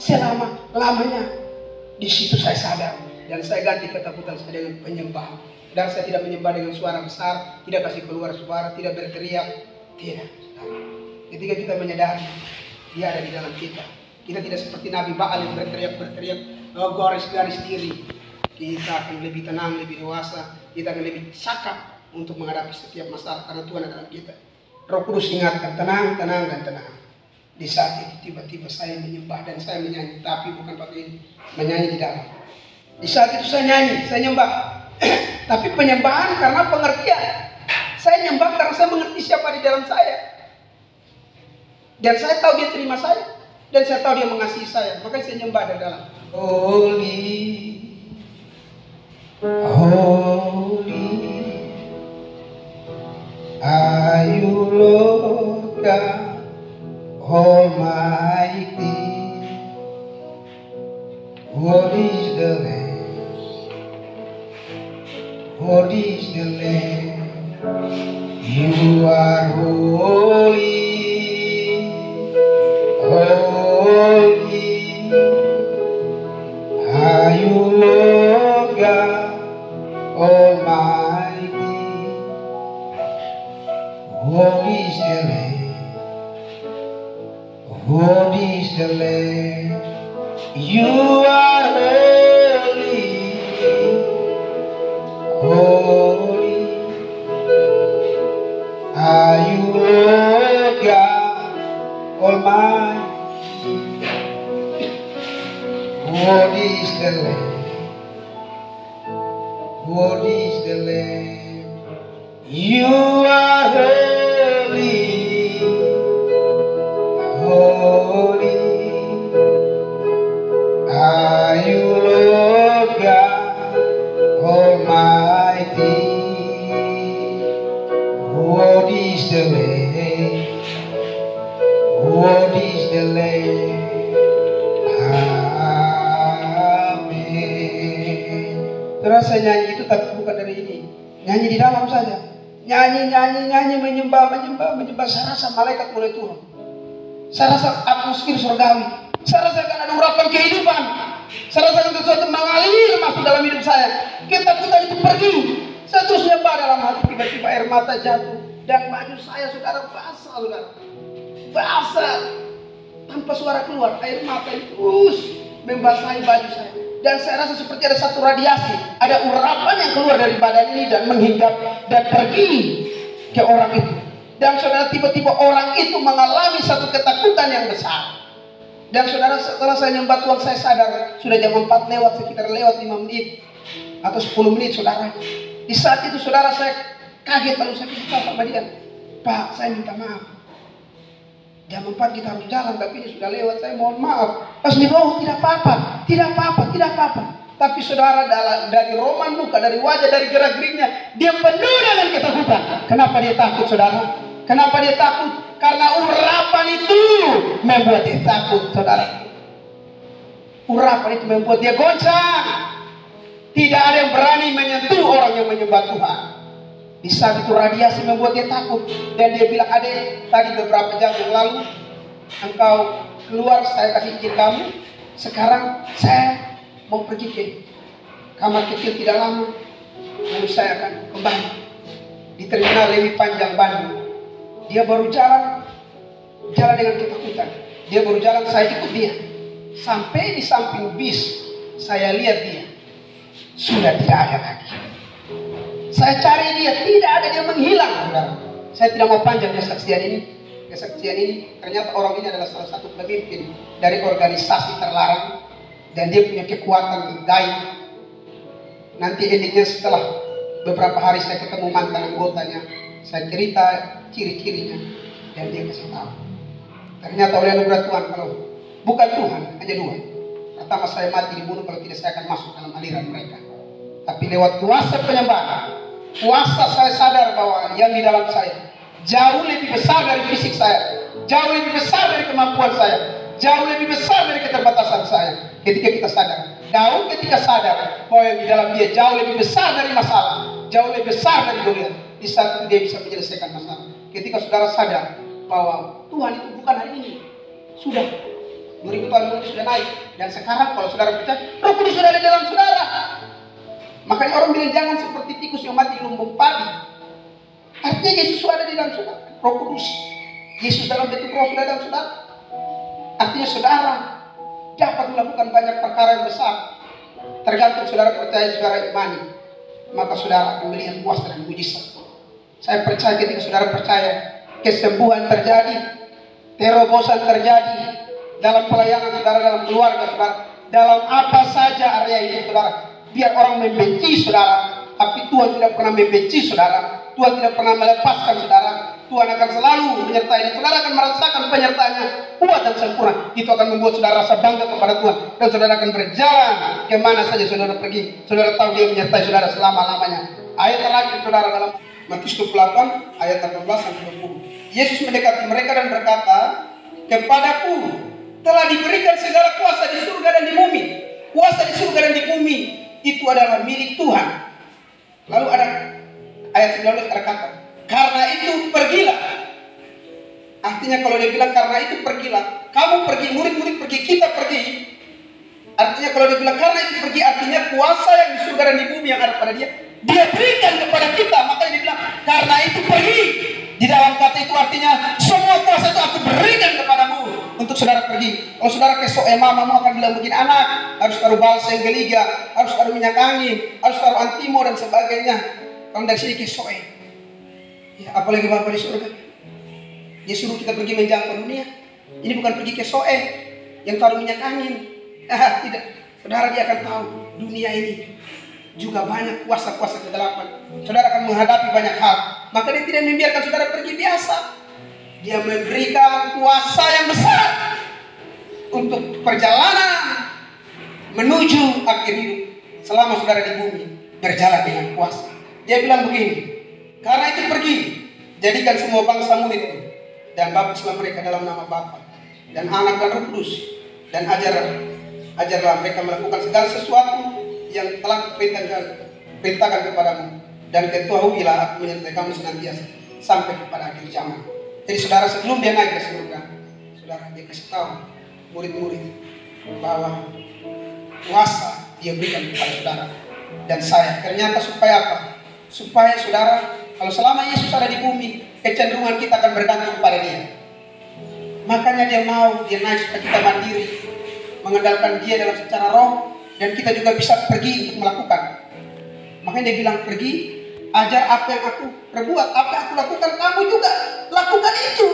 selama-lamanya. Di situ saya sadar, dan saya ganti ketakutan saya dengan penyembah. Dan saya tidak menyembah dengan suara besar, tidak kasih keluar suara, tidak berteriak, tidak. Ketika kita menyadari, dia ada di dalam kita. Kita tidak seperti Nabi Baal yang berteriak, garis-garis diri. Kita akan lebih tenang, lebih dewasa, kita akan lebih cakap untuk menghadapi setiap masalah karena Tuhan ada dalam kita. Roh Kudus ingatkan, tenang, tenang, dan tenang. Di saat itu tiba-tiba saya menyembah dan saya menyanyi, tapi bukan pakai ini, menyanyi di dalam. Di saat itu saya nyanyi, saya nyembah. Tapi penyembahan karena pengertian. Saya nyembah karena saya mengerti siapa di dalam saya. Dan saya tahu dia terima saya, dan saya tahu dia mengasihi saya. Makanya saya nyembah dari dalam. Holy, holy are you, Lord God Almighty. What is the Lamb? What is the Lamb? You are holy, holy are you, Lord God Almighty. What is the Lamb? What is the Lamb? You are holy, holy are you, Lord God Almighty. What is the Lamb? What is the Lamb? You are holy, holy are you, Lord God Almighty. What is the Lamb? What is the Lamb? Amin. Terasa nyanyi itu tapi bukan dari ini. Nyanyi di dalam saja. Nyanyi, menyembah. Saya rasa malaikat mulai turun. Saya rasa atmosfer surgawi. Saya rasakan ada urapan kehidupan. Saya rasakan sesuatu mengalir masuk dalam hidup saya. Ketakutan itu pergi. Saya terus nyembah dalam hati. Tiba-tiba air mata jatuh dan baju saya saudara basah, saudara. Basah. Tanpa suara keluar, air mata itu terus membasahi baju saya. Dan saya rasa seperti ada satu radiasi, ada urapan yang keluar dari badan ini dan menghinggap dan pergi ke orang itu. Dan saudara, tiba-tiba orang itu mengalami satu ketakutan yang besar. Dan saudara, setelah saya nyembah Tuhan, saya sadar sudah jam 4 lewat, sekitar lewat 5 menit atau 10 menit saudara. Di saat itu saudara, saya kaget lalu saya bilang sama dia, Pak, saya minta maaf. Jam 4 kita harus jalan, tapi ini sudah lewat, saya mohon maaf. Pas di bawah, tidak apa-apa. Tapi saudara, dari roman muka, dari wajah, dari gerak-geriknya, dia penuh dengan ketakutan. Kenapa dia takut, saudara? Kenapa dia takut? Karena urapan itu membuat dia takut, saudara. Urapan itu membuat dia goncang. Tidak ada yang berani menyentuh orang yang menyembah Tuhan. Di saat itu radiasi membuat dia takut. Dan dia bilang, adek, tadi beberapa jam yang lalu engkau keluar, saya kasih izin kamu. Sekarang saya mau pergi ke kamar kecil tidak lama, lalu saya akan kembali. Di terminal lebih panjang Bandung. Dia baru jalan dengan ketakutan. Dia baru jalan, saya ikut dia. Sampai di samping bis, saya lihat dia sudah tidak ada lagi. Saya cari dia, tidak ada, dia menghilang. Saya tidak mau panjang kesaksian ini. Ternyata orang ini adalah salah satu pemimpin dari organisasi terlarang, dan dia punya kekuatan gaib. Nanti endingnya setelah beberapa hari saya ketemu mantan anggotanya, saya cerita ciri-cirinya, dan dia kasih tahu. Ternyata oleh anugerah Tuhan, kalau bukan Tuhan, hanya dua. Pertama, saya mati dibunuh, kalau tidak saya akan masuk dalam aliran mereka. Tapi lewat kuasa penyembahan, kuasa saya sadar bahwa yang di dalam saya jauh lebih besar dari fisik saya, jauh lebih besar dari kemampuan saya, jauh lebih besar dari keterbatasan saya. Ketika kita sadar, Daud ketika sadar bahwa yang di dalam dia jauh lebih besar dari masalah, jauh lebih besar dari dunia, di saat itu dia bisa menyelesaikan masalah. Ketika saudara sadar bahwa Tuhan itu bukan hari ini, sudah 2000 tahun lalu sudah naik, dan sekarang kalau saudara percaya, Roh Kudus sudah ada dalam saudara. Makanya orang bilang jangan seperti tikus yang mati di lumbung padi. Artinya Yesus sudah ada di dalam saudara. Roh Kudus, Yesus dalam bentuk roh sudah dalam saudara. Artinya saudara dapat melakukan banyak perkara yang besar. Tergantung saudara percaya, saudara imani, maka saudara akan melihat kuasa dan mujizat. Saya percaya ketika saudara percaya, kesembuhan terjadi, terobosan terjadi dalam pelayanan saudara, dalam keluarga saudara, dalam apa saja area hidup saudara. Biar orang membenci saudara, tapi Tuhan tidak pernah membenci saudara. Tuhan tidak pernah melepaskan saudara. Tuhan akan selalu menyertai, dan saudara akan merasakan penyertaannya kuat dan sempurna. Itu akan membuat saudara rasa bangga kepada Tuhan, dan saudara akan berjalan kemana saja saudara pergi. Saudara tahu dia menyertai saudara selama-lamanya. Ayat terakhir saudara dalam Matius 28 ayat 18-20. Yesus mendekati mereka dan berkata, kepadaku telah diberikan segala kuasa di surga dan di bumi. Kuasa di surga dan di bumi itu adalah milik Tuhan. Lalu ada ayat 19 ada kata, karena itu pergilah. Artinya kalau dia bilang karena itu pergilah, kamu pergi, murid-murid pergi, kita pergi. Artinya kalau dia bilang karena itu pergi, artinya kuasa yang di surga dan di bumi yang ada pada dia berikan kepada kita. Makanya dia bilang karena itu pergi. Di dalam kata itu artinya semua kuasa itu aku berikan kepadamu untuk saudara pergi. Kalau saudara kesok mamamu akan bilang begini, anak harus taruh balsam geliga, harus taruh minyak angin, harus taruh antimo dan sebagainya. Kalau dari sini kesok ya, apalagi Bapak di surga, dia suruh kita pergi menjangkau dunia. Ini bukan pergi ke soe yang taruh minyak angin. Tidak, saudara, dia akan tahu dunia ini juga banyak kuasa-kuasa kegelapan. Saudara akan menghadapi banyak hal. Maka dia tidak membiarkan saudara pergi biasa. Dia memberikan kuasa yang besar untuk perjalanan menuju akhir hidup. Selama saudara di bumi berjalan dengan kuasa. Dia bilang begini, karena itu pergi, jadikan semua bangsa muridku, dan baptislah mereka dalam nama Bapa dan Anak dan Roh Kudus, dan ajarlah mereka melakukan segala sesuatu yang telah perintahkan kepadamu, dan ketahuilah aku menyertai kamu senantiasa sampai kepada akhir zaman. Jadi saudara, sebelum dia naik ke surga, saudara, dia kasih tahu murid-murid bahwa kuasa dia berikan kepada saudara dan saya. Ternyata supaya apa? Supaya saudara, kalau selama Yesus ada di bumi, kecenderungan kita akan bergantung kepada dia. Makanya dia mau dia naik supaya kita mandiri, mengandalkan dia dalam secara roh, dan kita juga bisa pergi untuk melakukan. Makanya dia bilang pergi, ajar apa yang aku perbuat, apa yang aku lakukan, kamu juga lakukan itu.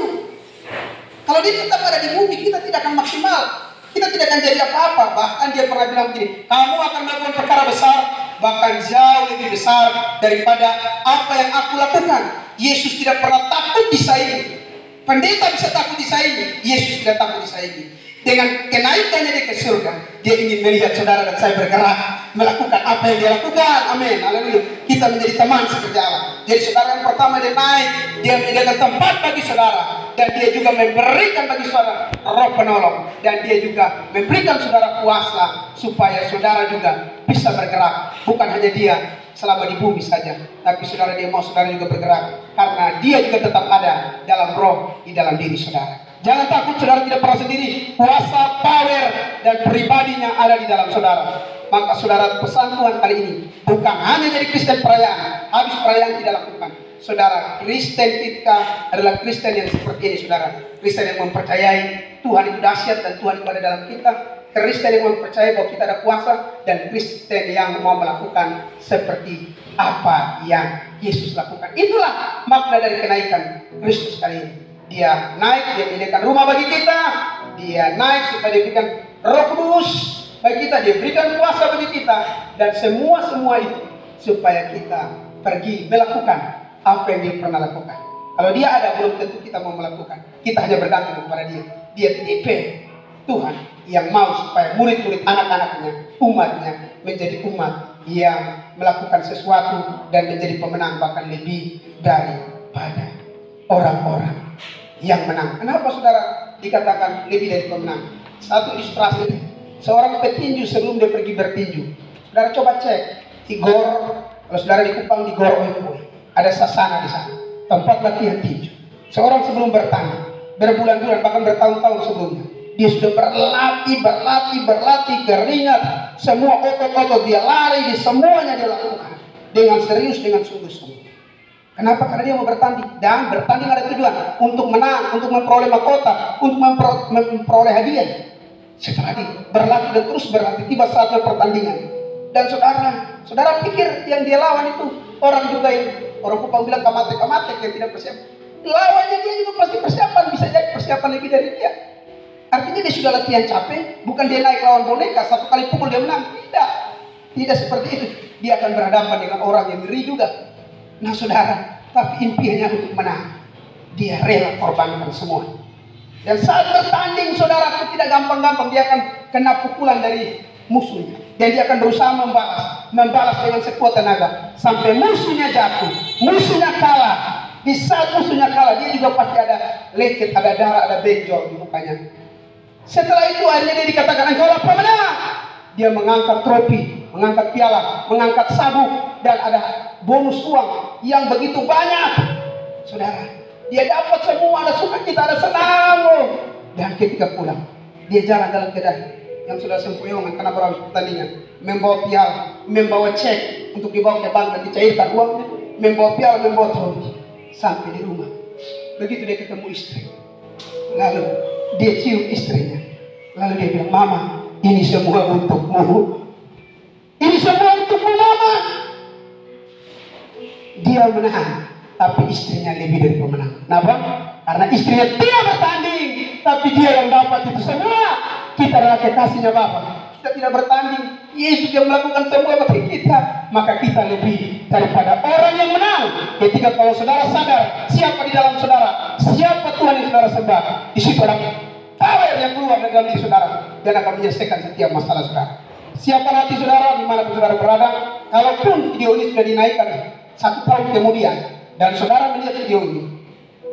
Kalau dia tetap ada di bumi, kita tidak akan maksimal, kita tidak akan jadi apa-apa. Bahkan dia pernah bilang begini, kamu akan melakukan perkara besar, bahkan jauh lebih besar daripada apa yang aku lakukan. Yesus tidak pernah takut disaingi. Pendeta bisa takut disaingi, Yesus tidak takut disaingi. Dengan kenaikannya dia ke surga, dia ingin melihat saudara dan saya bergerak, melakukan apa yang dia lakukan. Amin, haleluya. Kita menjadi teman seperti Allah. Jadi saudara yang pertama dia naik, dia menyediakan tempat bagi saudara, dan dia juga memberikan bagi saudara Roh penolong, dan dia juga memberikan saudara kuasa supaya saudara juga bisa bergerak. Bukan hanya dia selama di bumi saja, tapi saudara, dia mau saudara juga bergerak, karena dia juga tetap ada dalam roh di dalam diri saudara. Jangan takut, saudara tidak pernah sendiri. Kuasa, power, dan pribadinya ada di dalam saudara. Maka saudara, pesan Tuhan kali ini bukan hanya jadi Kristen perayaan, habis perayaan tidak lakukan. Saudara, Kristen kita adalah Kristen yang seperti ini, saudara. Kristen yang mempercayai Tuhan itu dahsyat dan Tuhan itu ada dalam kita. Kristen yang mempercayai bahwa kita ada kuasa, dan Kristen yang mau melakukan seperti apa yang Yesus lakukan. Itulah makna dari kenaikan Kristus kali ini. Dia naik, dia menyediakan rumah bagi kita. Dia naik supaya dia berikan Roh Kudus bagi kita, dia berikan kuasa bagi kita, dan semua itu supaya kita pergi melakukan apa yang dia pernah lakukan. Kalau dia ada, belum tentu kita mau melakukan. Kita hanya bergantung kepada dia. Dia tipe Tuhan yang mau supaya murid-murid, anak-anaknya, umatnya menjadi umat yang melakukan sesuatu dan menjadi pemenang, bahkan lebih daripada orang-orang yang menang. Kenapa saudara dikatakan lebih dari pemenang? Satu ilustrasi, seorang petinju sebelum dia pergi bertinju, saudara coba cek di gor. Kalau saudara di Kupang, di Gor Oe, ada sasana di sana, tempat latihan tinju. Seorang sebelum bertanding, berbulan-bulan bahkan bertahun-tahun sebelumnya, dia sudah berlatih keringat, semua otot-otot dia lari, di semuanya dia lakukan dengan serius, dengan sungguh-sungguh. Kenapa? Karena dia mau bertanding, dan bertanding ada tujuan untuk menang, untuk memperoleh mahkota, untuk memperoleh hadiah. Setelah dia berlatih dan terus berlatih, tiba saatnya pertandingan. Dan saudara pikir yang dia lawan itu orang juga yang orang Kupang bilang kamate-kamate yang tidak persiapan. Lawannya dia juga pasti persiapan, bisa jadi persiapan lebih dari dia. Artinya dia sudah latihan capek, bukan dia naik lawan boneka, satu kali pukul dia menang. Tidak seperti itu. Dia akan berhadapan dengan orang yang ngeri juga. Nah saudara, tapi impiannya untuk menang, dia rela korbankan semua. Dan saat bertanding, saudara, itu tidak gampang-gampang. Dia akan kena pukulan dari musuhnya, dan dia akan berusaha membalas dengan sekuat tenaga sampai musuhnya jatuh, musuhnya kalah. Di saat musuhnya kalah, dia juga pasti ada lecet, ada darah, ada benjol di mukanya. Setelah itu akhirnya dia dikatakan engkaulah pemenang. Dia mengangkat trofi, mengangkat piala, mengangkat sabuk, dan ada bonus uang yang begitu banyak. Saudara, dia dapat semua, ada sukacita, ada senang. Dan ketika pulang, dia jalan dalam kedai yang sudah sempoyongan karena berhabis pertandingan, membawa piala, membawa cek untuk dibawa ke bank dan dicairkan uangnya, membawa piala, membawa trofi. Sampai di rumah, begitu dia ketemu istri, lalu dia cium istrinya, lalu dia bilang, mama, ini semua untukmu. Ini semua untukmu, mama. Dia menang, tapi istrinya lebih dari pemenang. Kenapa? Karena istrinya tidak bertanding, tapi dia yang dapat itu semua. Kita adalah kekasihnya Bapa. Kita tidak bertanding, Yesus yang melakukan semua bagi kita. Maka kita lebih daripada orang yang menang. Ketika kalau saudara sadar siapa di dalam saudara, siapa Tuhan yang saudara sembah, di situ ada power yang keluar dari dalam diri saudara dan akan menyelesaikan setiap masalah saudara. Siapa hati saudara, dimanapun saudara berada, kalaupun video ini sudah dinaikkan 1 tahun kemudian, dan saudara melihat video ini,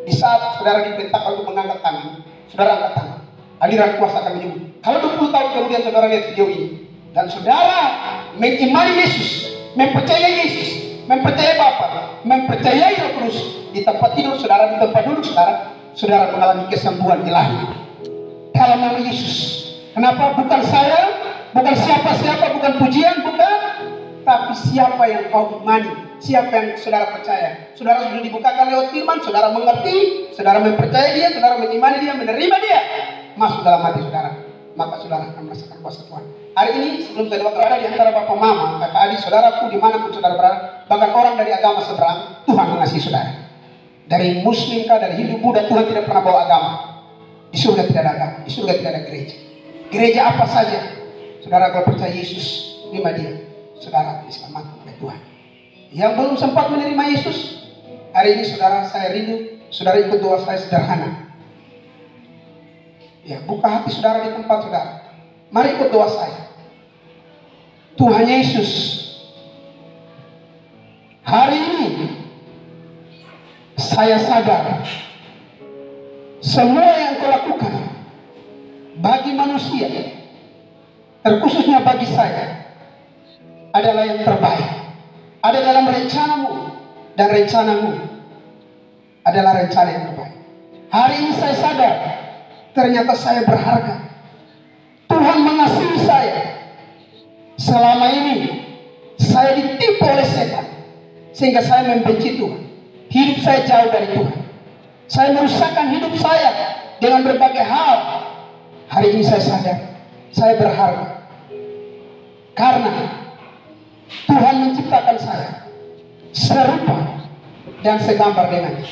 di saat saudara diperintahkan untuk mengangkat tangan, saudara angkat tangan, aliran kuasa akan menyebut. Kalau 20 tahun kemudian saudara lihat video ini, dan saudara mengimani Yesus, mempercayai Yesus, mempercayai Bapa, mempercayai Roh Kudus, di tempat tidur saudara, di tempat duduk saudara, saudara mengalami kesembuhan ilahi dalam nama Yesus. Kenapa? Bukan saya, bukan siapa-siapa, bukan pujian, bukan, tapi siapa yang kau imani, siapa yang saudara percaya. Saudara sudah dibukakan lewat firman, saudara mengerti, saudara mempercayai dia, saudara mengimani dia, menerima dia, masuk dalam hati saudara, maka saudara akan merasakan kuasa Tuhan. Hari ini sebelum saya berada di antara bapak mama, kakak adik, saudaraku dimanapun saudara berada, bahkan orang dari agama seberang, Tuhan mengasihi saudara. Dari Muslim kah, dari Hindu, Buddha, Tuhan tidak pernah bawa agama. Di surga tidak ada agama, di surga tidak ada gereja. Gereja apa saja, saudara kalau percaya Yesus, terima dia, saudara diselamatkan oleh Tuhan. Yang belum sempat menerima Yesus, hari ini saudara, saya rindu saudara ikut doa saya sederhana. Ya, buka hati saudara di tempat saudara. Mari ikut doa saya. Tuhan Yesus, hari ini saya sadar semua yang Kau lakukan bagi manusia, terkhususnya bagi saya, adalah yang terbaik. Ada dalam rencanamu, dan rencanamu adalah rencana yang terbaik. Hari ini saya sadar, ternyata saya berharga. Tuhan mengasihi saya. Selama ini saya ditipu oleh setan, sehingga saya membenci Tuhan. Hidup saya jauh dari Tuhan. Saya merusakkan hidup saya dengan berbagai hal. Hari ini saya sadar, saya berharga. Karena Tuhan menciptakan saya serupa dan segambar dengannya.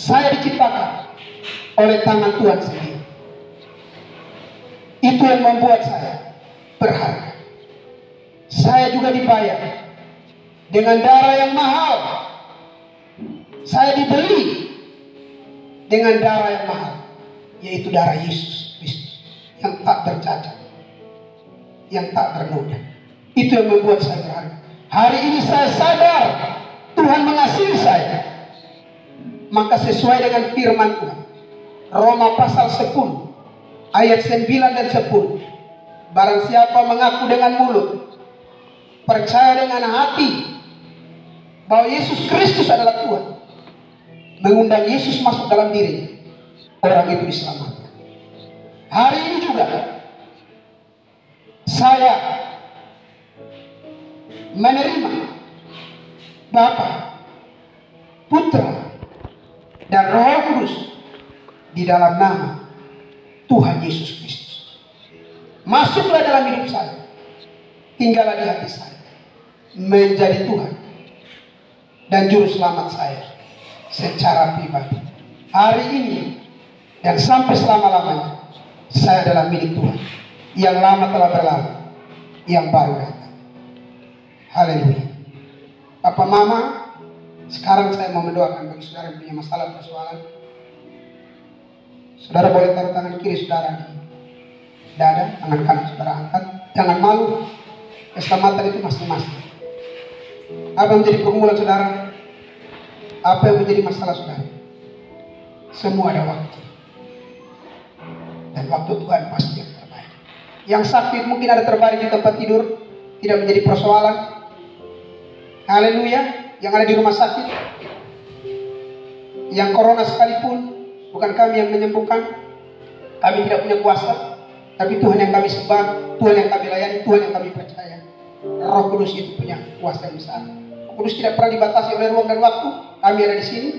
Saya diciptakan oleh tangan Tuhan sendiri. Itu yang membuat saya berharga. Saya juga dibayar dengan darah yang mahal. Saya dibeli dengan darah yang mahal, yaitu darah Yesus Kristus yang tak bercacat, yang tak bernoda. Itu yang membuat saya berharga. Hari ini saya sadar Tuhan mengasihi saya. Maka sesuai dengan firman Tuhan, Roma pasal 10 ayat 9 dan 10, barang siapa mengaku dengan mulut, percaya dengan hati bahwa Yesus Kristus adalah Tuhan, mengundang Yesus masuk dalam dirinya, orang itu diselamatkan. Hari ini juga saya menerima Bapa, Putra, dan Roh Kudus di dalam nama Tuhan Yesus Kristus. Masuklah dalam hidup saya, tinggallah di hati saya, menjadi Tuhan dan Juru Selamat saya secara pribadi. Hari ini dan sampai selama-lamanya, saya adalah milik Tuhan. Yang lama telah berlalu, yang baru datang. Haleluya. Papa Mama, sekarang saya mau mendoakan bagi saudara yang punya masalah persoalan. Saudara boleh taruh tangan kiri saudara di dada, tangan kanan saudara angkat. Jangan malu, keselamatan itu masing-masing. Apa yang menjadi pergumulan saudara? Apa yang menjadi masalah saudara? Semua ada waktu. Dan waktu Tuhan pasti yang terbaik. Yang sakit mungkin ada terbaring di tempat tidur, tidak menjadi persoalan. Haleluya. Yang ada di rumah sakit, yang corona sekalipun, bukan kami yang menyembuhkan. Kami tidak punya kuasa, tapi Tuhan yang kami sembah, Tuhan yang kami layani, Tuhan yang kami percaya. Roh Kudus itu punya kuasa yang besar. Roh Kudus tidak pernah dibatasi oleh ruang dan waktu. Kami ada di sini,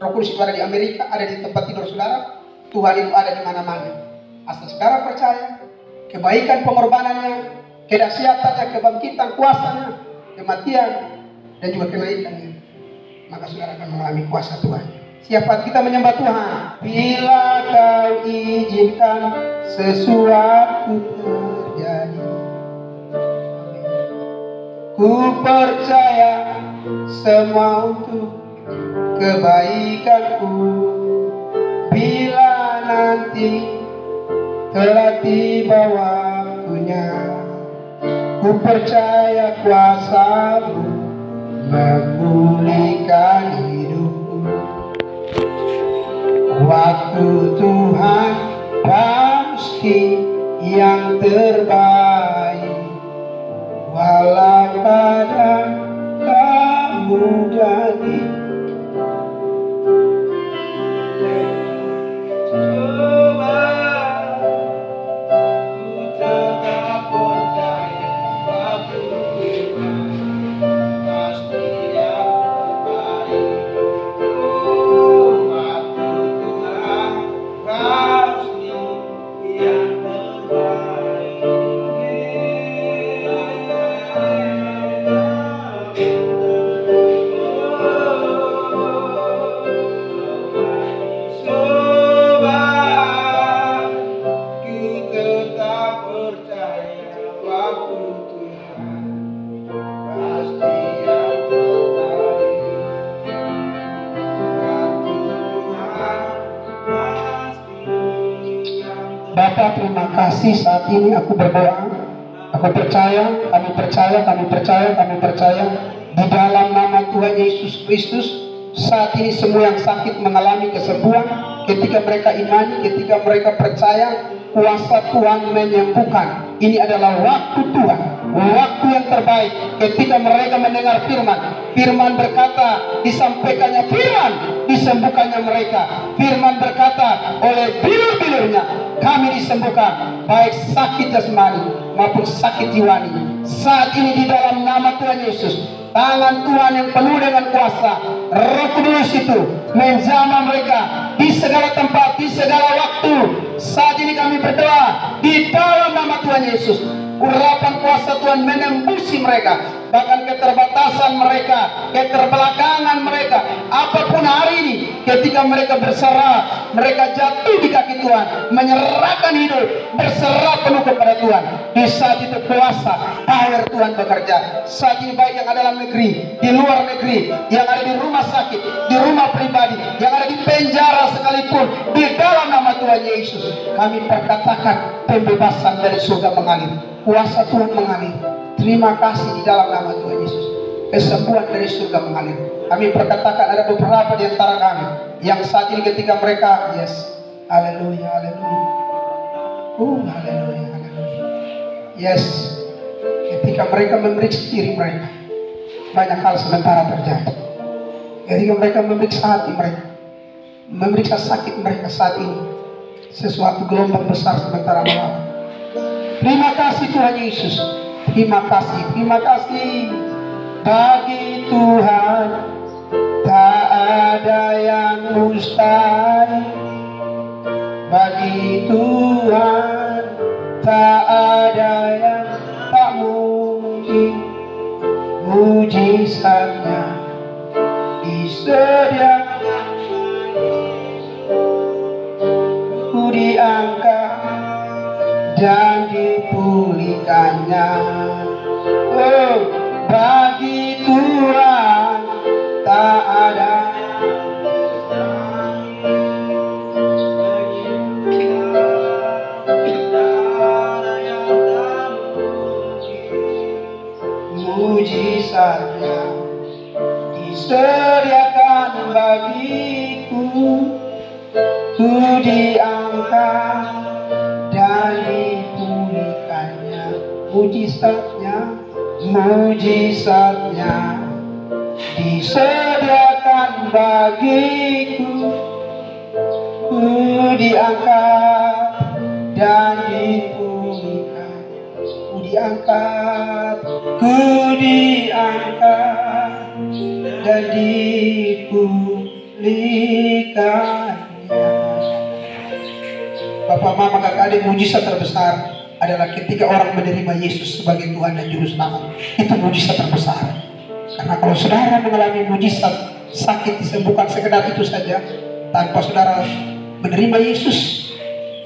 Roh Kudus itu ada di Amerika, ada di tempat tidur saudara. Tuhan itu ada di mana-mana. Asal saudara percaya, kebaikan pengorbanannya, kedahsyatannya, kebangkitan kuasanya, kematian, dan juga kenaikannya, maka saudara akan mengalami kuasa Tuhan. Siapa kita menyembah Tuhan? Bila Kau izinkan sesuatu terjadi, ku percaya semua untuk kebaikanku. Bila nanti telah tiba waktunya, ku percaya kuasa-Mu memulihkan hidupku. Waktu Tuhan pasti yang terbaik, walau kadang tak mudah. Bapa, terima kasih saat ini aku berdoa. Aku percaya, kami percaya di dalam nama Tuhan Yesus Kristus. Saat ini semua yang sakit mengalami kesembuhan ketika mereka imani, ketika mereka percaya kuasa Tuhan menyembuhkan. Ini adalah waktu Tuhan, waktu yang terbaik ketika mereka mendengar firman. Firman berkata, disampaikannya firman, disembuhkannya mereka. Firman berkata, oleh bilur-bilurnya kami disembuhkan, baik sakit jasmani maupun sakit jiwani. Saat ini di dalam nama Tuhan Yesus, tangan Tuhan yang penuh dengan kuasa, Roh Kudus itu menjamah mereka di segala tempat, di segala waktu. Saat ini kami berdoa di dalam nama Tuhan Yesus, urapan kuasa Tuhan menembusi mereka, bahkan keterbatasan mereka, keterbelakangan mereka, apapun hari ini, ketika mereka berserah, mereka jatuh di kaki Tuhan, menyerahkan hidup, berserah penuh kepada Tuhan. Di saat itu kuasa, power Tuhan bekerja. Saat ini baik yang ada dalam negeri, di luar negeri, yang ada di rumah sakit, di rumah pribadi, yang ada di penjara sekalipun, di dalam nama Tuhan Yesus, kami perkatakan pembebasan dari surga mengalir, kuasa Tuhan mengalir. Terima kasih di dalam nama Tuhan Yesus, kesembuhan dari surga mengalir. Kami perkatakan ada beberapa di antara kami yang saat ini ketika mereka, yes, haleluya, haleluya, haleluya, haleluya, yes, ketika mereka memeriksa diri mereka, banyak hal sementara terjadi. Ketika mereka memeriksa hati mereka, memeriksa sakit mereka saat ini, sesuatu gelombang besar sementara melawan. Terima kasih Tuhan Yesus. Terima kasih bagi Tuhan tak ada yang mustahil. Bagi Tuhan tak ada yang tak mungkin. Mujizatnya disediakan, ku diangkat dan dipulihkannya. Oh, bagi Tuhan tak ada mujizatnya disediakan bagiku, ku diangkat dan dipulihkannya. Mujizatnya disediakan bagiku, ku diangkat dan dipulihkan. Ku diangkat dan dipulihkannya. Bapak, mama, kakak, adik, mujizat terbesar adalah ketika orang menerima Yesus sebagai Tuhan dan Juru Selamat. Itu mujizat terbesar. Karena kalau saudara mengalami mujizat, sakit disembuhkan sekedar itu saja, tanpa saudara menerima Yesus,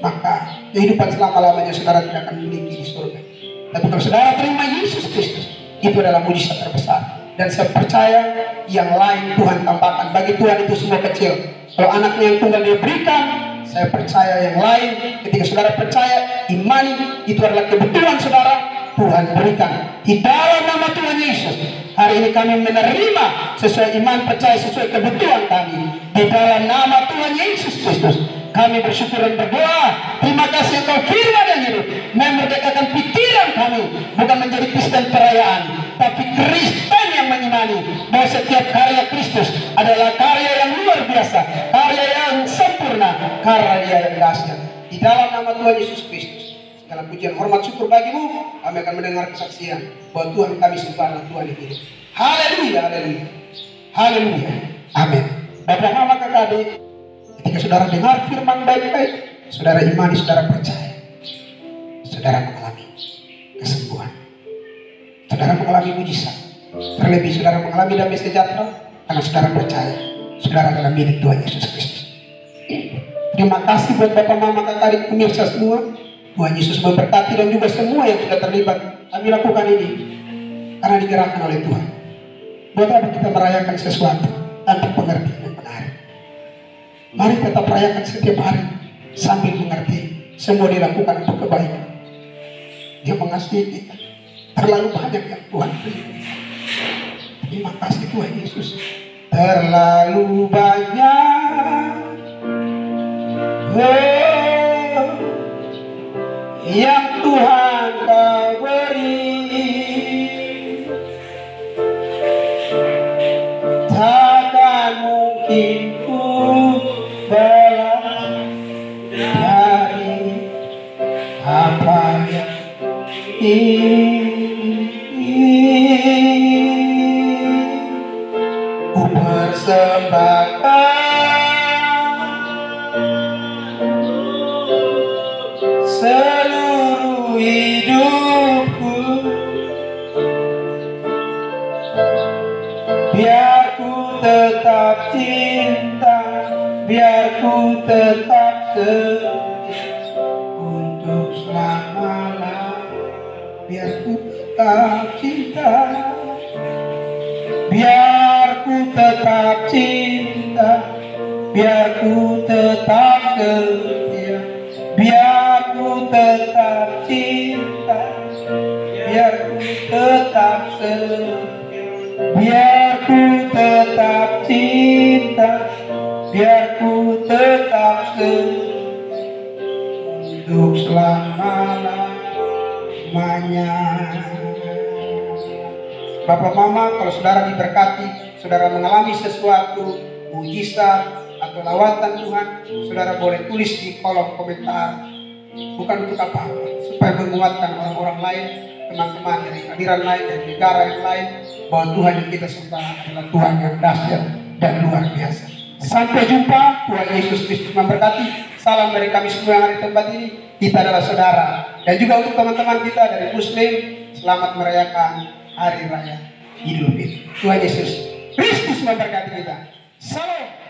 maka kehidupan selama-lamanya saudara tidak akan memiliki di surga. Tapi kalau saudara terima Yesus Kristus, itu adalah mujizat terbesar. Dan saya percaya yang lain Tuhan tambahkan. Bagi Tuhan itu semua kecil. Kalau anaknya yang tunggal dia berikan, saya percaya yang lain. Ketika saudara percaya, imani, itu adalah kebutuhan saudara, Tuhan berikan. Di dalam nama Tuhan Yesus, hari ini kami menerima sesuai iman, percaya sesuai kebutuhan kami. Di dalam nama Tuhan Yesus Kristus, kami bersyukur dan berdoa. Terima kasih Engkau firman yang hidup, memerdekakan pikiran kami, bukan menjadi Kristen perayaan, tapi Kristen yang mengimani bahwa setiap karya Kristus adalah karya yang luar biasa, karya yang sempurna, karya yang dahsyat. Di dalam nama Tuhan Yesus Kristus, segala pujian, hormat, syukur bagimu. Kami akan mendengar kesaksian bahwa Tuhan kami sembah, Tuhan yang hidup. Haleluya, haleluya, haleluya, amin. Bapak, mama, kakak, adik, ketika saudara dengar firman baik-baik, saudara imani, saudara percaya, saudara mengalami kesembuhan, saudara mengalami mujizat. Terlebih saudara mengalami damai sejahtera karena saudara percaya saudara adalah milik Tuhan Yesus Kristus. Terima kasih buat Bapak, Mama, kakak, adik, pemirsa semua. Tuhan Yesus memberkati dan juga semua yang sudah terlibat. Kami lakukan ini karena digerakkan oleh Tuhan. Buat apa kita merayakan sesuatu tanpa pengertian yang benar? Mari tetap rayakan setiap hari sambil mengerti semua dilakukan untuk kebaikan. Dia mengasihi kita. Terlalu banyak yang Tuhan beri. Terima kasih Tuhan Yesus. Terlalu banyak yang Tuhan Kau beri, takkan mungkin ku balas dari apa yang ku persembahkan seluruh hidupku, biar ku tetap cinta, biar ku tetap setia untuk selama-lamanya, biar ku tetap cinta, biar ku tetap cinta, biar ku tetap setia, biar ku tetap cinta, biar ku tetap setia, biar ku tetap cinta, biar ku tetap setia untuk selama-lamanya. Bapak Mama, kalau saudara diberkati, saudara mengalami sesuatu mujizat atau lawatan Tuhan, saudara boleh tulis di kolom komentar. Bukan untuk apa-apa, supaya menguatkan orang-orang lain, teman-teman dari aliran lain, dari negara yang lain, bahwa Tuhan yang kita sembah adalah Tuhan yang dahsyat dan luar biasa. Sampai jumpa, Tuhan Yesus Kristus memberkati. Salam dari kami semua yang ada di tempat ini. Kita adalah saudara. Dan juga untuk teman-teman kita dari Muslim, selamat merayakan Hari Raya Idul Fitri. Tuhan Yesus Kristus memberkati kita. Salam.